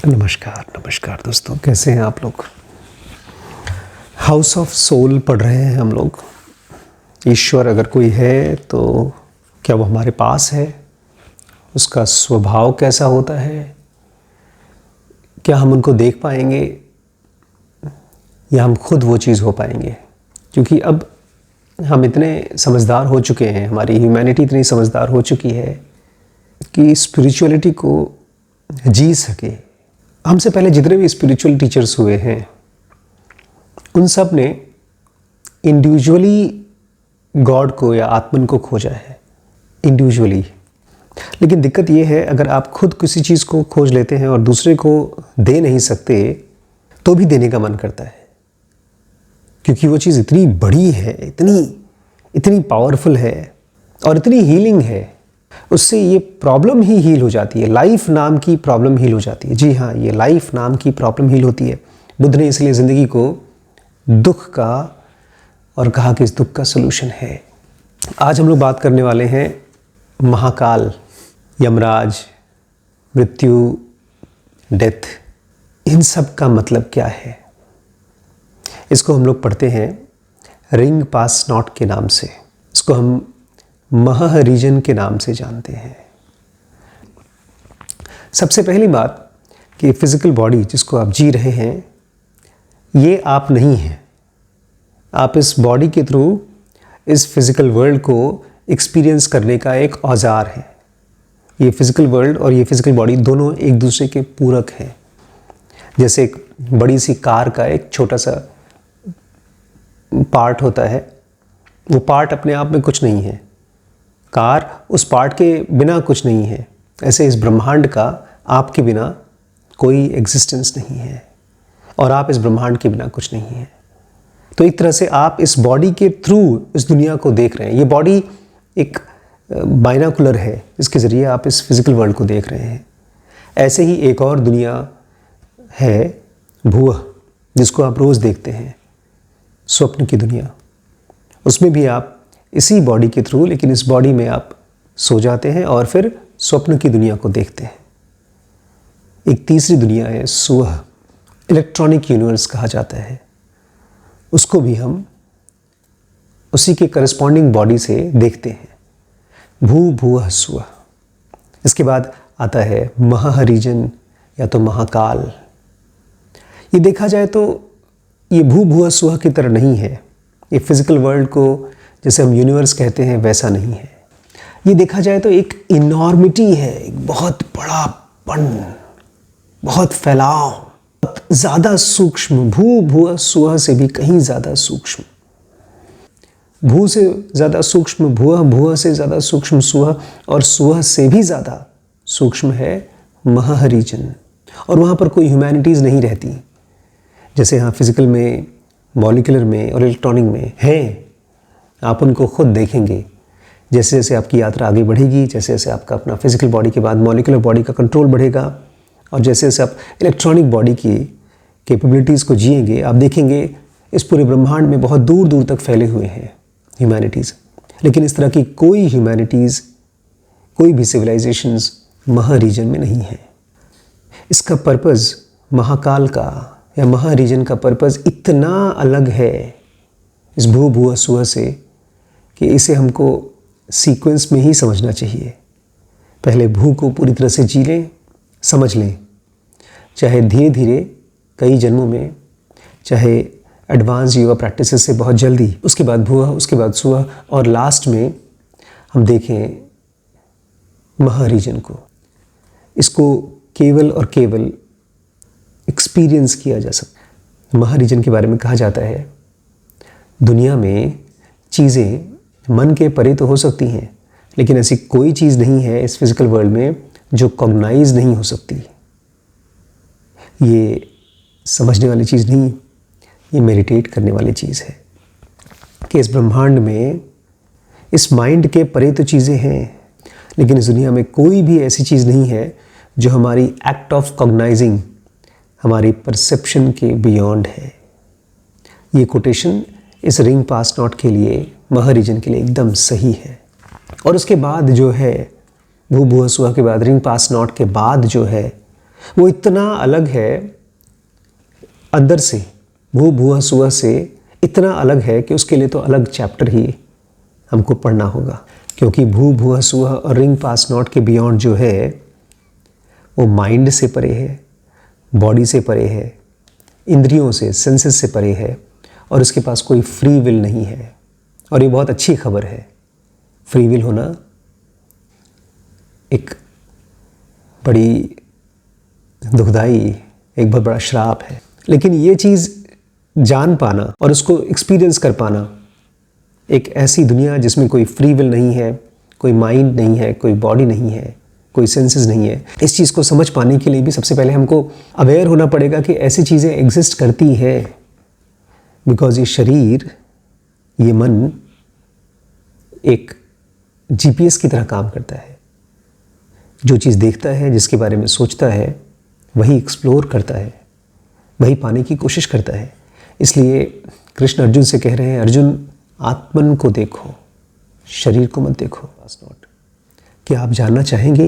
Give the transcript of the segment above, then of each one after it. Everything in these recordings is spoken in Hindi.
नमस्कार नमस्कार दोस्तों, कैसे हैं आप लोग। हाउस ऑफ सोल पढ़ रहे हैं हम लोग। ईश्वर अगर कोई है तो क्या वो हमारे पास है, उसका स्वभाव कैसा होता है, क्या हम उनको देख पाएंगे या हम खुद वो चीज़ हो पाएंगे। क्योंकि अब हम इतने समझदार हो चुके हैं, हमारी ह्यूमैनिटी इतनी समझदार हो चुकी है कि स्पिरिचुअलिटी को जी सके। हमसे पहले जितने भी स्पिरिचुअल टीचर्स हुए हैं उन सब ने इंडिविजुअली गॉड को या आत्मन को खोजा है, इंडिविजुअली। लेकिन दिक्कत ये है, अगर आप खुद किसी चीज़ को खोज लेते हैं और दूसरे को दे नहीं सकते तो भी देने का मन करता है, क्योंकि वो चीज़ इतनी बड़ी है, इतनी पावरफुल है और इतनी हीलिंग है। उससे ये प्रॉब्लम ही हील हो जाती है, लाइफ नाम की प्रॉब्लम हील हो जाती है। जी हाँ, ये लाइफ नाम की प्रॉब्लम हील होती है। बुद्ध ने इसलिए ज़िंदगी को दुख का और कहा कि इस दुख का सलूशन है। आज हम लोग बात करने वाले हैं महाकाल, यमराज, मृत्यु, डेथ, इन सब का मतलब क्या है। इसको हम लोग पढ़ते हैं रिंग पास नॉट के नाम से। इसको हम महा रीजन के नाम से जानते हैं। सबसे पहली बात कि फिजिकल बॉडी जिसको आप जी रहे हैं ये आप नहीं हैं। आप इस बॉडी के थ्रू इस फिजिकल वर्ल्ड को एक्सपीरियंस करने का एक औजार है। ये फिजिकल वर्ल्ड और ये फिजिकल बॉडी दोनों एक दूसरे के पूरक हैं। जैसे एक बड़ी सी कार का एक छोटा सा पार्ट होता है, वो पार्ट अपने आप में कुछ नहीं है, कार उस पार्ट के बिना कुछ नहीं है। ऐसे इस ब्रह्मांड का आपके बिना कोई एग्जिस्टेंस नहीं है और आप इस ब्रह्मांड के बिना कुछ नहीं है। तो एक तरह से आप इस बॉडी के थ्रू इस दुनिया को देख रहे हैं। ये बॉडी एक बाइनाकुलर है जिसके ज़रिए आप इस फिजिकल वर्ल्ड को देख रहे हैं। ऐसे ही एक और दुनिया है भूह, जिसको आप रोज़ देखते हैं, स्वप्न की दुनिया। उसमें भी आप इसी बॉडी के थ्रू, लेकिन इस बॉडी में आप सो जाते हैं और फिर स्वप्न की दुनिया को देखते हैं। एक तीसरी दुनिया है सुवह, इलेक्ट्रॉनिक यूनिवर्स कहा जाता है। उसको भी हम उसी के करस्पॉन्डिंग बॉडी से देखते हैं। भू भूह सुवह। इसके बाद आता है महाहरिजन या तो महाकाल। ये देखा जाए तो ये भू भूह सुवह की तरह नहीं है। ये फिजिकल वर्ल्ड को जैसे हम यूनिवर्स कहते हैं वैसा नहीं है। ये देखा जाए तो एक इनॉर्मिटी है, एक बहुत बड़ापन, बहुत फैलाव, बहुत ज़्यादा सूक्ष्म। भू भूह सुवह से भी कहीं ज़्यादा सूक्ष्म, भू से ज़्यादा सूक्ष्म भूह, भूह से ज़्यादा सूक्ष्म सुवह और सुवह से भी ज़्यादा सूक्ष्म है महाहरिजन। और वहाँ पर कोई ह्यूमैनिटीज़ नहीं रहती, जैसे यहाँ फिजिकल में, मॉलिक्यूलर में और इलेक्ट्रॉनिक में है। आप उनको खुद देखेंगे। जैसे जैसे आपकी यात्रा आगे बढ़ेगी, जैसे जैसे आपका अपना फिजिकल बॉडी के बाद मॉलिक्यूलर बॉडी का कंट्रोल बढ़ेगा और जैसे जैसे आप इलेक्ट्रॉनिक बॉडी की कैपेबिलिटीज़ को जिएंगे, आप देखेंगे इस पूरे ब्रह्मांड में बहुत दूर दूर तक फैले हुए हैं ह्यूमैनिटीज़। लेकिन इस तरह की कोई ह्यूमैनिटीज़, कोई भी सिविलाइजेशंस महारीजन में नहीं है। इसका पर्पज़ महाकाल का या महारीजन का पर्पज़ इतना अलग है इस भू भूह सुवह से कि इसे हमको सीक्वेंस में ही समझना चाहिए। पहले भू को पूरी तरह से जी लें, समझ लें, चाहे धीरे धीरे कई जन्मों में, चाहे एडवांस योगा प्रैक्टिसेस से बहुत जल्दी, उसके बाद भूह, उसके बाद सुवह और लास्ट में हम देखें महारीजन को। इसको केवल और केवल एक्सपीरियंस किया जा सकता है। महारीजन के बारे में कहा जाता है दुनिया में चीज़ें मन के परे तो हो सकती हैं, लेकिन ऐसी कोई चीज़ नहीं है इस फिजिकल वर्ल्ड में जो कॉग्नाइज नहीं हो सकती। ये समझने वाली चीज़ नहीं, ये मेडिटेट करने वाली चीज़ है कि इस ब्रह्मांड में, इस माइंड के परे तो चीज़ें हैं, लेकिन इस दुनिया में कोई भी ऐसी चीज़ नहीं है जो हमारी एक्ट ऑफ कॉग्नाइजिंग, हमारी परसेप्शन के बियॉन्ड है। ये कोटेशन इस रिंग पास नॉट के लिए, महारीजन के लिए एकदम सही है। और उसके बाद जो है भू भुआ सुआ के बाद, रिंग पास नॉट के बाद जो है, वो इतना अलग है अंदर से, भू भुआ सुआ से इतना अलग है कि उसके लिए तो अलग चैप्टर ही हमको पढ़ना होगा। क्योंकि भू भुआ सुआ और रिंग पास नॉट के बियॉन्ड जो है वो माइंड से परे है, बॉडी से परे है, इंद्रियों से, सेंसेस से परे है, और उसके पास कोई फ्री विल नहीं है। और ये बहुत अच्छी खबर है। फ्री विल होना एक बड़ी दुखदाई, एक बहुत बड़ा श्राप है। लेकिन ये चीज़ जान पाना और उसको एक्सपीरियंस कर पाना, एक ऐसी दुनिया जिसमें कोई फ्री विल नहीं है, कोई माइंड नहीं है, कोई बॉडी नहीं है, कोई सेंसेस नहीं है, इस चीज़ को समझ पाने के लिए भी सबसे पहले हमको अवेयर होना पड़ेगा कि ऐसी चीज़ें एग्जिस्ट करती है। बिकॉज ये शरीर, ये मन एक जीपीएस की तरह काम करता है। जो चीज़ देखता है, जिसके बारे में सोचता है, वही एक्सप्लोर करता है, वही पाने की कोशिश करता है। इसलिए कृष्ण अर्जुन से कह रहे हैं, अर्जुन आत्मन को देखो, शरीर को मत देखो। पास नॉट, क्या आप जानना चाहेंगे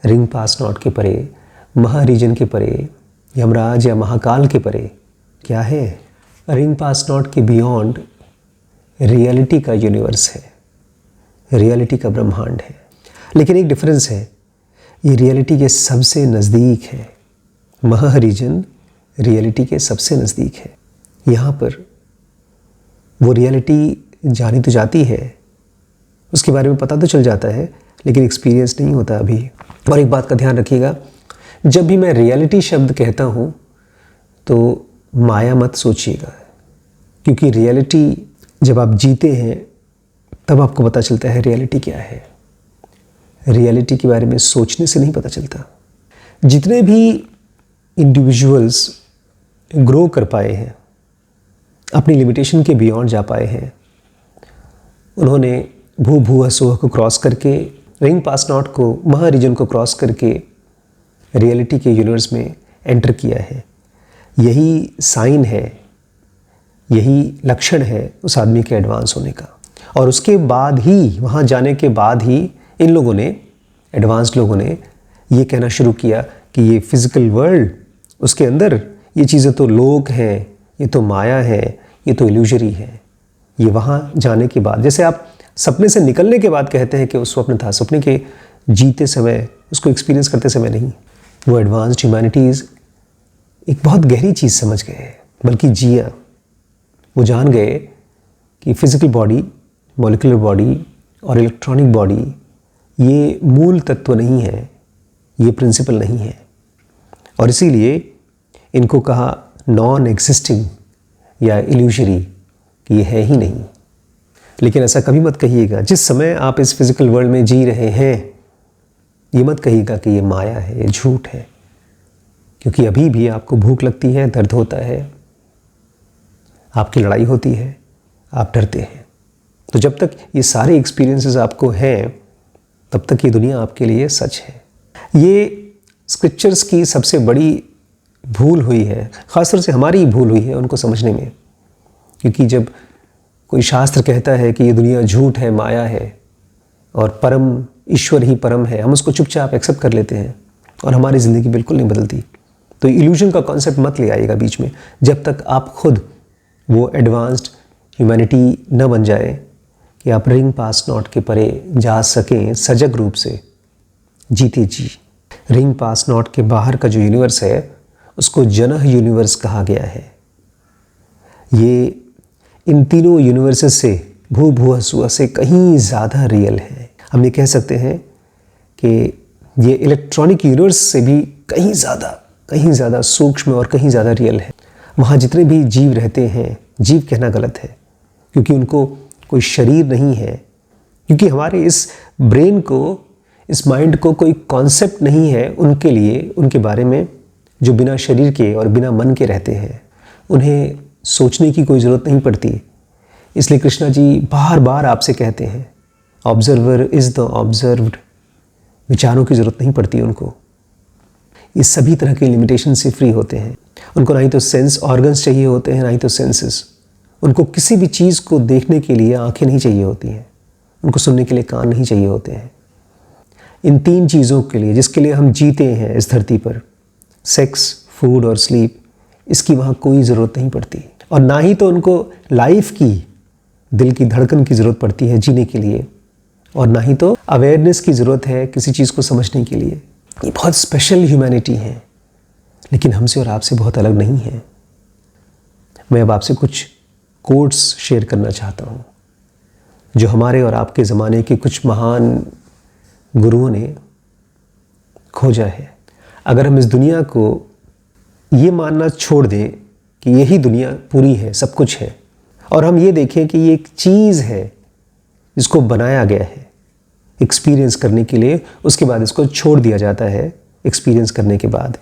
रिंग पास नॉट के परे, महा रीजन के परे, यमराज या महाकाल के परे क्या है? रिंग पास नॉट के बियॉन्ड रियलिटी का यूनिवर्स है, रियलिटी का ब्रह्मांड है। लेकिन एक डिफरेंस है, ये रियलिटी के सबसे नज़दीक है। महा रीजन रियलिटी के सबसे नज़दीक है। यहाँ पर वो रियलिटी जानी तो जाती है, उसके बारे में पता तो चल जाता है, लेकिन एक्सपीरियंस नहीं होता अभी। और एक बात का ध्यान रखिएगा, जब भी मैं रियलिटी शब्द कहता हूँ तो माया मत सोचिएगा, क्योंकि रियलिटी जब आप जीते हैं तब आपको पता चलता है रियलिटी क्या है। रियलिटी के बारे में सोचने से नहीं पता चलता। जितने भी इंडिविजुअल्स ग्रो कर पाए हैं, अपनी लिमिटेशन के बियॉन्ड जा पाए हैं, उन्होंने भू भुआ सुआ को क्रॉस करके, रिंग पास नॉट को, महा रीजन को क्रॉस करके रियलिटी के यूनिवर्स में एंटर किया है। यही साइन है, यही लक्षण है उस आदमी के एडवांस होने का। और उसके बाद ही, वहाँ जाने के बाद ही इन लोगों ने, एडवांस लोगों ने ये कहना शुरू किया कि ये फिज़िकल वर्ल्ड, उसके अंदर ये चीज़ें तो लोक हैं, ये तो माया है, ये तो इल्यूजरी है। ये वहाँ जाने के बाद, जैसे आप सपने से निकलने के बाद कहते हैं कि वो स्वप्न था, सपने के जीते समय, उसको एक्सपीरियंस करते समय नहीं। वो एडवांस्ड ह्यूमैनिटीज़ एक बहुत गहरी चीज़ समझ गए, बल्कि जिया। वो जान गए कि फिज़िकल बॉडी, मॉलिक्यूलर बॉडी और इलेक्ट्रॉनिक बॉडी ये मूल तत्व नहीं है, ये प्रिंसिपल नहीं है। और इसीलिए इनको कहा नॉन एग्जिस्टिंग या इल्यूजरी, कि ये है ही नहीं। लेकिन ऐसा कभी मत कहिएगा, जिस समय आप इस फिज़िकल वर्ल्ड में जी रहे हैं, ये मत कहिएगा कि ये माया है, ये झूठ है। क्योंकि अभी भी आपको भूख लगती है, दर्द होता है, आपकी लड़ाई होती है, आप डरते हैं। तो जब तक ये सारे एक्सपीरियंसेस आपको हैं, तब तक ये दुनिया आपके लिए सच है। ये स्क्रिप्चर्स की सबसे बड़ी भूल हुई है, ख़ासतौर से हमारी भूल हुई है उनको समझने में। क्योंकि जब कोई शास्त्र कहता है कि ये दुनिया झूठ है, माया है, और परम ईश्वर ही परम है, हम उसको चुपचाप एक्सेप्ट कर लेते हैं और हमारी ज़िंदगी बिल्कुल नहीं बदलती। तो इल्यूजन का कॉन्सेप्ट मत ले आइएगा बीच में, जब तक आप खुद वो एडवांस्ड ह्यूमैनिटी न बन जाए कि आप रिंग पास नॉट के परे जा सकें सजग रूप से, जीते जी। रिंग पास नॉट के बाहर का जो यूनिवर्स है उसको जनह यूनिवर्स कहा गया है। ये इन तीनों यूनिवर्सेस से, भू भुआ सुआ से कहीं ज़्यादा रियल है। हम ये कह सकते हैं कि ये इलेक्ट्रॉनिक यूनिवर्स से भी कहीं ज़्यादा सूक्ष्म और कहीं ज़्यादा रियल है। वहाँ जितने भी जीव रहते हैं, जीव कहना गलत है क्योंकि उनको कोई शरीर नहीं है, क्योंकि हमारे इस ब्रेन को, इस माइंड को कोई कॉन्सेप्ट नहीं है उनके लिए, उनके बारे में, जो बिना शरीर के और बिना मन के रहते हैं। उन्हें सोचने की कोई ज़रूरत नहीं पड़ती। इसलिए कृष्णा जी बार बार आपसे कहते हैं, ऑब्जर्वर इज़ द ऑब्जर्व्ड। विचारों की ज़रूरत नहीं पड़ती उनको। ये सभी तरह के लिमिटेशन से फ्री होते हैं। उनको ना ही तो सेंस ऑर्गन्स चाहिए होते हैं, ना ही तो सेंसेस। उनको किसी भी चीज़ को देखने के लिए आंखें नहीं चाहिए होती हैं, उनको सुनने के लिए कान नहीं चाहिए होते हैं। इन तीन चीज़ों के लिए, जिसके लिए हम जीते हैं इस धरती पर, सेक्स, फूड और स्लीप, इसकी वहाँ कोई ज़रूरत नहीं पड़ती। और ना ही तो उनको लाइफ की, दिल की धड़कन की ज़रूरत पड़ती है जीने के लिए, और ना ही तो अवेयरनेस की ज़रूरत है किसी चीज़ को समझने के लिए। ये बहुत स्पेशल ह्यूमैनिटी है, लेकिन हमसे और आपसे बहुत अलग नहीं है। मैं अब आपसे कुछ कोट्स शेयर करना चाहता हूँ जो हमारे और आपके ज़माने के कुछ महान गुरुओं ने खोजा है। अगर हम इस दुनिया को ये मानना छोड़ दें कि यही दुनिया पूरी है, सब कुछ है, और हम ये देखें कि ये एक चीज़ है जिसको बनाया गया है एक्सपीरियंस करने के लिए, उसके बाद इसको छोड़ दिया जाता है। एक्सपीरियंस करने के बाद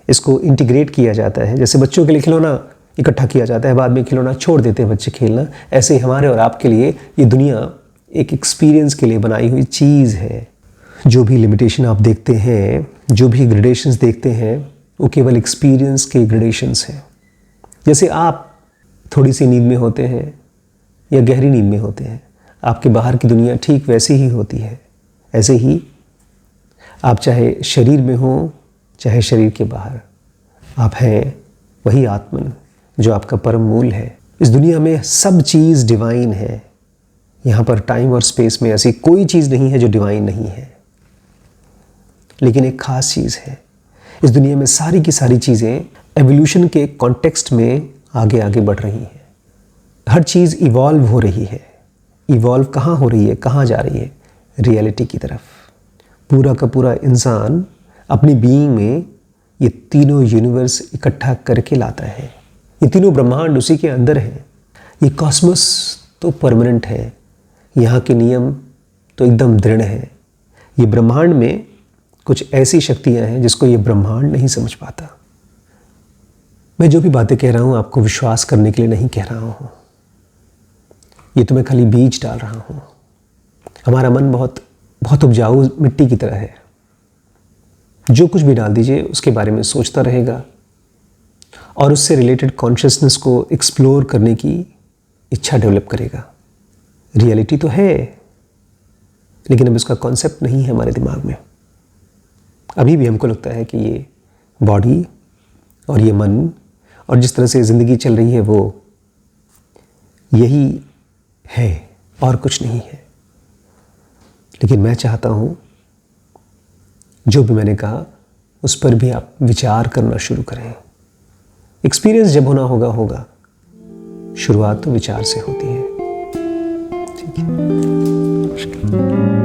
इसको इंटीग्रेट किया जाता है। जैसे बच्चों के लिए खिलौना इकट्ठा किया जाता है, बाद में खिलौना छोड़ देते हैं बच्चे खेलना, ऐसे ही हमारे और आपके लिए ये दुनिया एक एक्सपीरियंस के लिए बनाई हुई चीज़ है। जो भी लिमिटेशन आप देखते हैं, जो भी ग्रेडेशंस देखते हैं, वो केवल एक्सपीरियंस के ग्रेडेशंस हैं। जैसे आप थोड़ी सी नींद में होते हैं या गहरी नींद में होते हैं, आपके बाहर की दुनिया ठीक वैसे ही होती है। ऐसे ही आप चाहे शरीर में हो चाहे शरीर के बाहर, आप हैं वही आत्मन जो आपका परम मूल है। इस दुनिया में सब चीज़ डिवाइन है। यहाँ पर टाइम और स्पेस में ऐसी कोई चीज़ नहीं है जो डिवाइन नहीं है। लेकिन एक ख़ास चीज़ है, इस दुनिया में सारी की सारी चीज़ें एवोल्यूशन के कॉन्टेक्स्ट में आगे आगे बढ़ रही हैं। हर चीज़ इवॉल्व हो रही है। इवॉल्व कहाँ हो रही है, कहाँ जा रही है? रियलिटी की तरफ। पूरा का पूरा इंसान अपनी बीइंग में ये तीनों यूनिवर्स इकट्ठा करके लाता है। ये तीनों ब्रह्मांड उसी के अंदर है। ये कॉस्मोस तो परमानेंट है, यहाँ के नियम तो एकदम दृढ़ है। ये ब्रह्मांड में कुछ ऐसी शक्तियाँ हैं जिसको ये ब्रह्मांड नहीं समझ पाता। मैं जो भी बातें कह रहा हूँ आपको विश्वास करने के लिए नहीं कह रहा हूँ, ये तो मैं खाली बीज डाल रहा हूँ। हमारा मन बहुत बहुत उपजाऊ मिट्टी की तरह है। जो कुछ भी डाल दीजिए उसके बारे में सोचता रहेगा और उससे रिलेटेड कॉन्शियसनेस को एक्सप्लोर करने की इच्छा डेवलप करेगा। रियलिटी तो है, लेकिन अब इसका कॉन्सेप्ट नहीं है हमारे दिमाग में। अभी भी हमको लगता है कि ये बॉडी और ये मन और जिस तरह से ज़िंदगी चल रही है वो यही है और कुछ नहीं है। लेकिन मैं चाहता हूँ जो भी मैंने कहा उस पर भी आप विचार करना शुरू करें। एक्सपीरियंस जब होना होगा होगा, शुरुआत तो विचार से होती है। ठीक है, नमस्कार।